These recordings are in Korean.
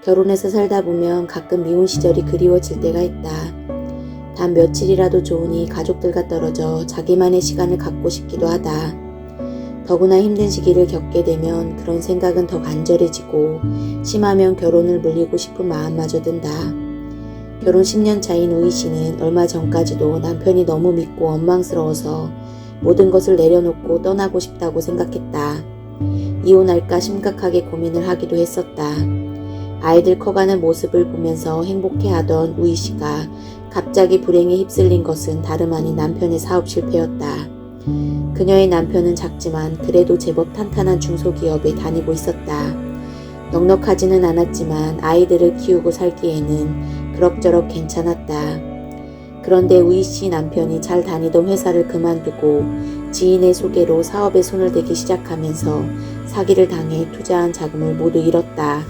결혼해서 살다 보면 가끔 미혼 시절이 그리워질 때가 있다. 단 며칠이라도 좋으니 가족들과 떨어져 자기만의 시간을 갖고 싶기도 하다. 더구나 힘든 시기를 겪게 되면 그런 생각은 더 간절해지고 심하면 결혼을 물리고 싶은 마음마저 든다. 결혼 10년 차인 우희 씨는 얼마 전까지도 남편이 너무 밉고 원망스러워서 모든 것을 내려놓고 떠나고 싶다고 생각했다. 이혼할까 심각하게 고민을 하기도 했었다. 아이들 커가는 모습을 보면서 행복해하던 우희 씨가 갑자기 불행에 휩쓸린 것은 다름 아닌 남편의 사업 실패였다. 그녀의 남편은 작지만 그래도 제법 탄탄한 중소기업에 다니고 있었다. 넉넉하지는 않았지만 아이들을 키우고 살기에는 그럭저럭 괜찮았다. 그런데 우희 씨 남편이 잘 다니던 회사를 그만두고 지인의 소개로 사업에 손을 대기 시작하면서 사기를 당해 투자한 자금을 모두 잃었다.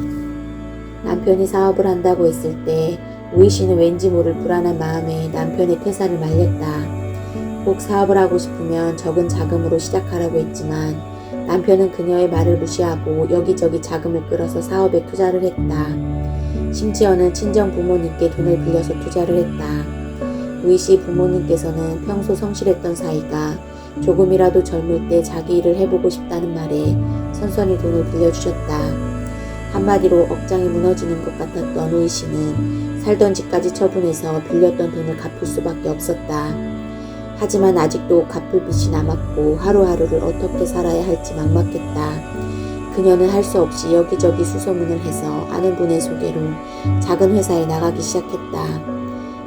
남편이 사업을 한다고 했을 때 우희 씨는 왠지 모를 불안한 마음에 남편의 퇴사를 말렸다. 꼭 사업을 하고 싶으면 적은 자금으로 시작하라고 했지만 남편은 그녀의 말을 무시하고 여기저기 자금을 끌어서 사업에 투자를 했다. 심지어는 친정 부모님께 돈을 빌려서 투자를 했다. 우희 씨 부모님께서는 평소 성실했던 사이가 조금이라도 젊을 때 자기 일을 해보고 싶다는 말에 선선히 돈을 빌려주셨다. 한마디로 억장이 무너지는 것 같았던 우희 씨는 살던 집까지 처분해서 빌렸던 돈을 갚을 수밖에 없었다. 하지만 아직도 갚을 빚이 남았고 하루하루를 어떻게 살아야 할지 막막했다. 그녀는 할 수 없이 여기저기 수소문을 해서 아는 분의 소개로 작은 회사에 나가기 시작했다.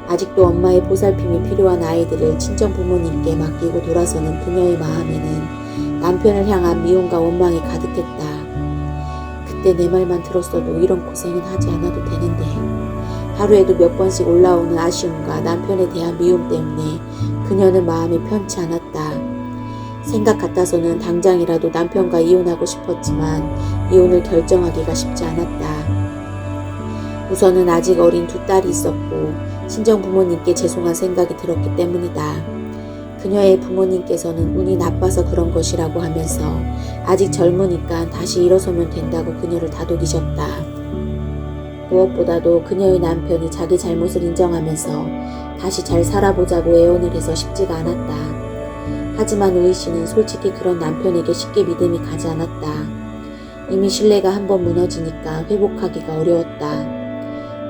아직도 엄마의 보살핌이 필요한 아이들을 친정 부모님께 맡기고 돌아서는 그녀의 마음에는 남편을 향한 미움과 원망이 가득했다. 그때 내 말만 들었어도 이런 고생은 하지 않아도 되는데 하루에도 몇 번씩 올라오는 아쉬움과 남편에 대한 미움 때문에 그녀는 마음이 편치 않았다. 생각 같아서는 당장이라도 남편과 이혼하고 싶었지만 이혼을 결정하기가 쉽지 않았다. 우선은 아직 어린 두 딸이 있었고 친정 부모님께 죄송한 생각이 들었기 때문이다. 그녀의 부모님께서는 운이 나빠서 그런 것이라고 하면서 아직 젊으니까 다시 일어서면 된다고 그녀를 다독이셨다. 무엇보다도 그녀의 남편이 자기 잘못을 인정하면서 다시 잘 살아보자고 애원을 해서 쉽지가 않았다. 하지만 우희 씨는 솔직히 그런 남편에게 쉽게 믿음이 가지 않았다. 이미 신뢰가 한번 무너지니까 회복하기가 어려웠다.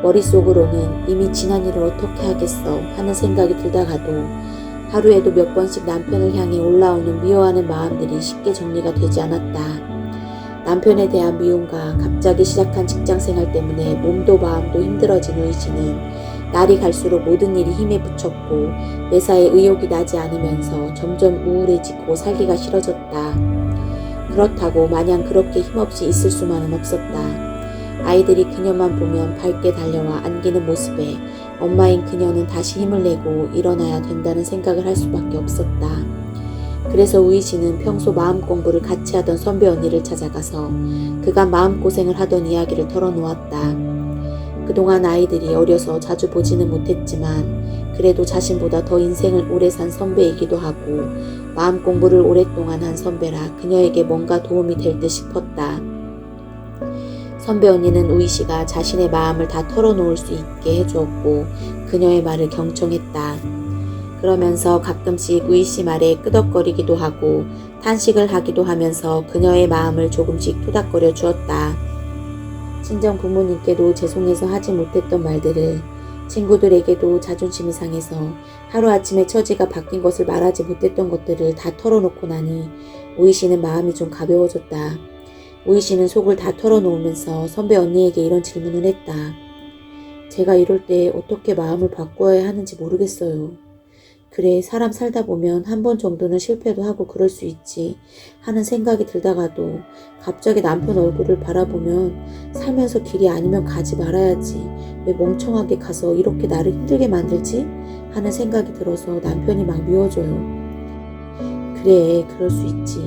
머릿속으로는 이미 지난 일을 어떻게 하겠어 하는 생각이 들다가도 하루에도 몇 번씩 남편을 향해 올라오는 미워하는 마음들이 쉽게 정리가 되지 않았다. 남편에 대한 미움과 갑자기 시작한 직장생활 때문에 몸도 마음도 힘들어진 우희 씨는 날이 갈수록 모든 일이 힘에 부쳤고 매사에 의욕이 나지 않으면서 점점 우울해지고 살기가 싫어졌다. 그렇다고 마냥 그렇게 힘없이 있을 수만은 없었다. 아이들이 그녀만 보면 밝게 달려와 안기는 모습에 엄마인 그녀는 다시 힘을 내고 일어나야 된다는 생각을 할 수밖에 없었다. 그래서 우희 씨는 평소 마음 공부를 같이 하던 선배 언니를 찾아가서 그간 마음고생을 하던 이야기를 털어놓았다. 그동안 아이들이 어려서 자주 보지는 못했지만 그래도 자신보다 더 인생을 오래 산 선배이기도 하고 마음 공부를 오랫동안 한 선배라 그녀에게 뭔가 도움이 될 듯 싶었다. 선배 언니는 우희 씨가 자신의 마음을 다 털어놓을 수 있게 해주었고 그녀의 말을 경청했다. 그러면서 가끔씩 우희 씨 말에 끄덕거리기도 하고 탄식을 하기도 하면서 그녀의 마음을 조금씩 토닥거려 주었다. 친정 부모님께도 죄송해서 하지 못했던 말들을 친구들에게도 자존심이 상해서 하루아침에 처지가 바뀐 것을 말하지 못했던 것들을 다 털어놓고 나니 우희 씨는 마음이 좀 가벼워졌다. 우희 씨는 속을 다 털어놓으면서 선배 언니에게 이런 질문을 했다. 제가 이럴 때 어떻게 마음을 바꿔야 하는지 모르겠어요. 그래, 사람 살다 보면 한 번 정도는 실패도 하고 그럴 수 있지 하는 생각이 들다가도 갑자기 남편 얼굴을 바라보면 살면서 길이 아니면 가지 말아야지. 왜 멍청하게 가서 이렇게 나를 힘들게 만들지? 하는 생각이 들어서 남편이 막 미워져요. 그래, 그럴 수 있지.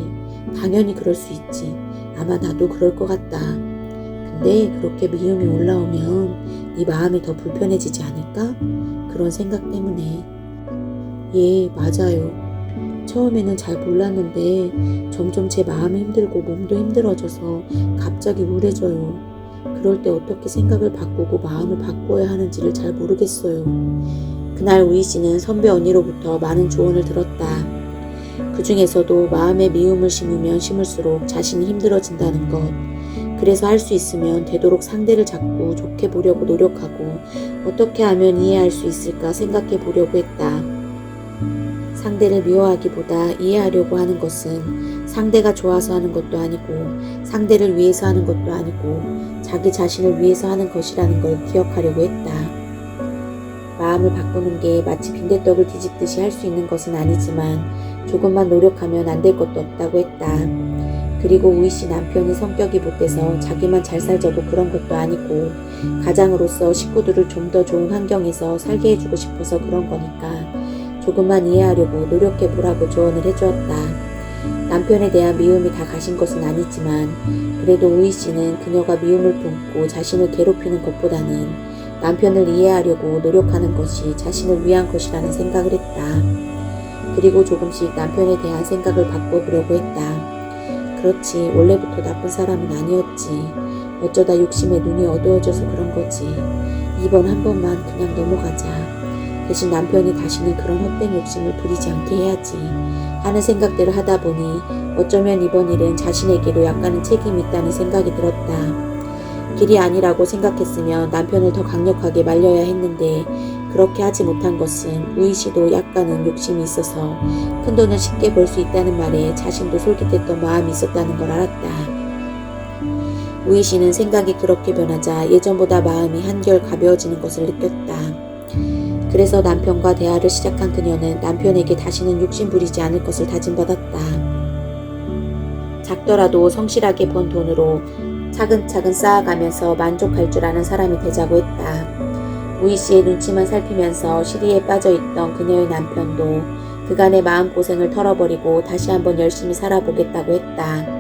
당연히 그럴 수 있지. 아마 나도 그럴 것 같다. 근데 그렇게 미움이 올라오면 이 마음이 더 불편해지지 않을까? 그런 생각 때문에. 예, 맞아요. 처음에는 잘 몰랐는데 점점 제 마음이 힘들고 몸도 힘들어져서 갑자기 우울해져요. 그럴 때 어떻게 생각을 바꾸고 마음을 바꿔야 하는지를 잘 모르겠어요. 그날 우희 씨는 선배 언니로부터 많은 조언을 들었다. 그 중에서도 마음에 미움을 심으면 심을수록 자신이 힘들어진다는 것. 그래서 할 수 있으면 되도록 상대를 자꾸 좋게 보려고 노력하고 어떻게 하면 이해할 수 있을까 생각해 보려고 했다. 상대를 미워하기보다 이해하려고 하는 것은 상대가 좋아서 하는 것도 아니고 상대를 위해서 하는 것도 아니고 자기 자신을 위해서 하는 것이라는 걸 기억하려고 했다. 마음을 바꾸는 게 마치 빈대떡을 뒤집듯이 할 수 있는 것은 아니지만 조금만 노력하면 안 될 것도 없다고 했다. 그리고 우희 씨 남편이 성격이 못돼서 자기만 잘 살자고 그런 것도 아니고 가장으로서 식구들을 좀 더 좋은 환경에서 살게 해주고 싶어서 그런 거니까 조금만 이해하려고 노력해보라고 조언을 해주었다. 남편에 대한 미움이 다 가신 것은 아니지만 그래도 우희 씨는 그녀가 미움을 품고 자신을 괴롭히는 것보다는 남편을 이해하려고 노력하는 것이 자신을 위한 것이라는 생각을 했다. 그리고 조금씩 남편에 대한 생각을 바꿔보려고 했다. 그렇지, 원래부터 나쁜 사람은 아니었지. 어쩌다 욕심에 눈이 어두워져서 그런 거지. 이번 한 번만 그냥 넘어가자. 대신 남편이 다시는 그런 헛된 욕심을 부리지 않게 해야지 하는 생각들을 하다 보니 어쩌면 이번 일은 자신에게도 약간은 책임이 있다는 생각이 들었다. 길이 아니라고 생각했으면 남편을 더 강력하게 말려야 했는데 그렇게 하지 못한 것은 우희 씨도 약간은 욕심이 있어서 큰돈을 쉽게 벌 수 있다는 말에 자신도 솔깃했던 마음이 있었다는 걸 알았다. 우희 씨는 생각이 그렇게 변하자 예전보다 마음이 한결 가벼워지는 것을 느꼈다. 그래서 남편과 대화를 시작한 그녀는 남편에게 다시는 욕심 부리지 않을 것을 다짐받았다. 작더라도 성실하게 번 돈으로 차근차근 쌓아가면서 만족할 줄 아는 사람이 되자고 했다. 우희 씨의 눈치만 살피면서 시리에 빠져있던 그녀의 남편도 그간의 마음고생을 털어버리고 다시 한번 열심히 살아보겠다고 했다.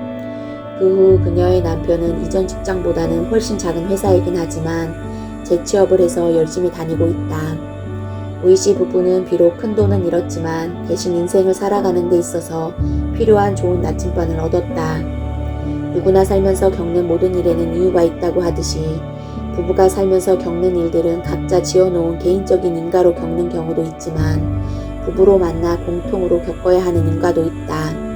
그 후 그녀의 남편은 이전 직장보다는 훨씬 작은 회사이긴 하지만 재취업을 해서 열심히 다니고 있다. 우희 씨 부부는 비록 큰 돈은 잃었지만 대신 인생을 살아가는 데 있어서 필요한 좋은 나침반을 얻었다. 누구나 살면서 겪는 모든 일에는 이유가 있다고 하듯이 부부가 살면서 겪는 일들은 각자 지어놓은 개인적인 인가로 겪는 경우도 있지만 부부로 만나 공통으로 겪어야 하는 인가도 있다.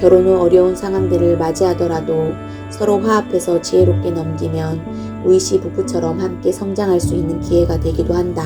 결혼 후 어려운 상황들을 맞이하더라도 서로 화합해서 지혜롭게 넘기면 우희 씨 부부처럼 함께 성장할 수 있는 기회가 되기도 한다.